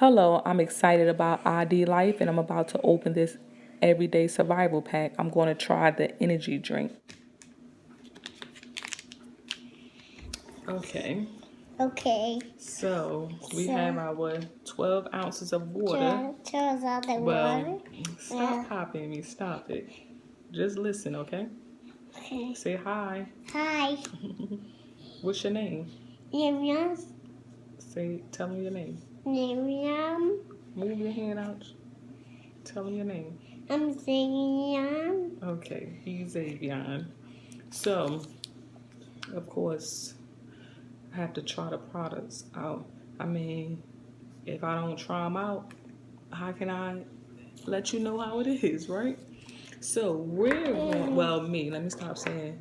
Hello, I'm excited about IDLife and I'm about to open this everyday survival pack. I'm going to try the energy drink. Okay. So we have our 12 ounces of water. 12 ounces of water. Stop copying me. Stop it. Just listen, okay? Okay. Say hi. Hi. What's your name? Miriam. Tell me your name. Miriam. Move your hand out. Tell me your name. I'm Xavier. Okay, he's Xavier. So, of course, I have to try the products out. I mean, if I don't try them out, how can I let you know how it is, right? So we're going, well, let me stop saying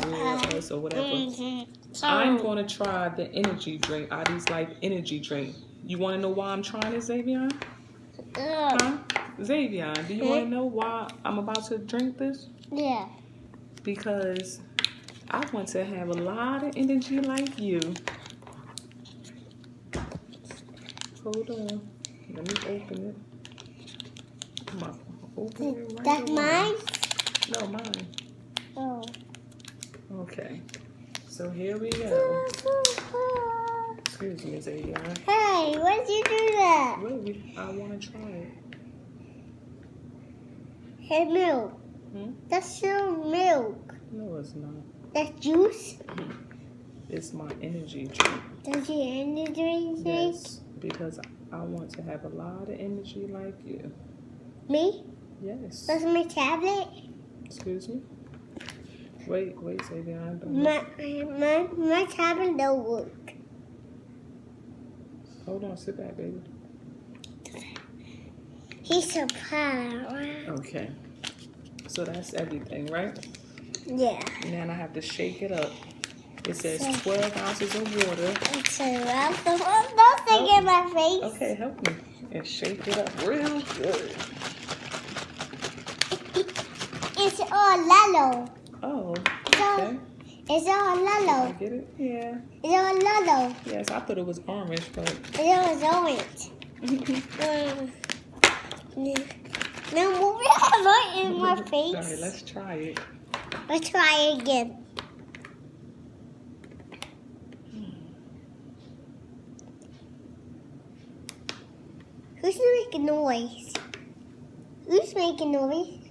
we're us or whatever. I'm going to try the energy drink, IDLife energy drink. You want to know why I'm trying it, Xavier? Huh? Xavier, do you want to know why I'm about to drink this? Yeah. Because I want to have a lot of energy like you. Hold on. Let me open it. Come on. Open it right That's away. mine? No, mine. Oh. Okay. So here we go. Excuse me, Xavier. Hey, why did you do that? Wait, I want to try it. Hey, milk. That's still milk. No, it's not. That's juice? It's my energy drink. That's your energy drink? Yes, because I want to have a lot of energy like you. Me? Yes. That's my tablet? Excuse me? Wait, Xavier, I don't know. My tablet don't work. Hold on, sit back, baby. He's so proud. Okay. So that's everything, right? Yeah. Now I have to shake it up. It says 12 ounces of water. Don't stick in my face. Okay, help me. And shake it up real good. It's all yellow. Oh, okay. It's all yellow. Did I get it? Yeah. It's all yellow. Yes, I thought it was orange, but... It was orange. No, move it right in my face. All right, let's try it. Let's try it again. Who's making noise? Who's making noise?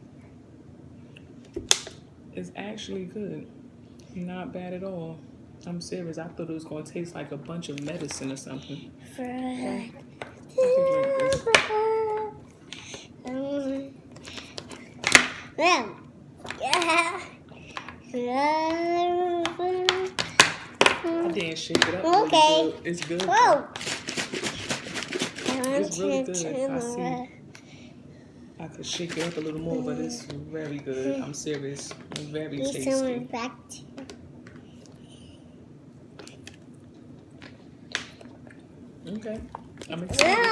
It's actually good. Not bad at all. I'm serious. I thought it was going to taste like a bunch of medicine or something. Okay. I didn't shake it up. Okay. Really good. It's good. Whoa. It's really good. I see. I could shake it up a little more, but it's very good. I'm serious. It's very tasty. Okay. I'm excited.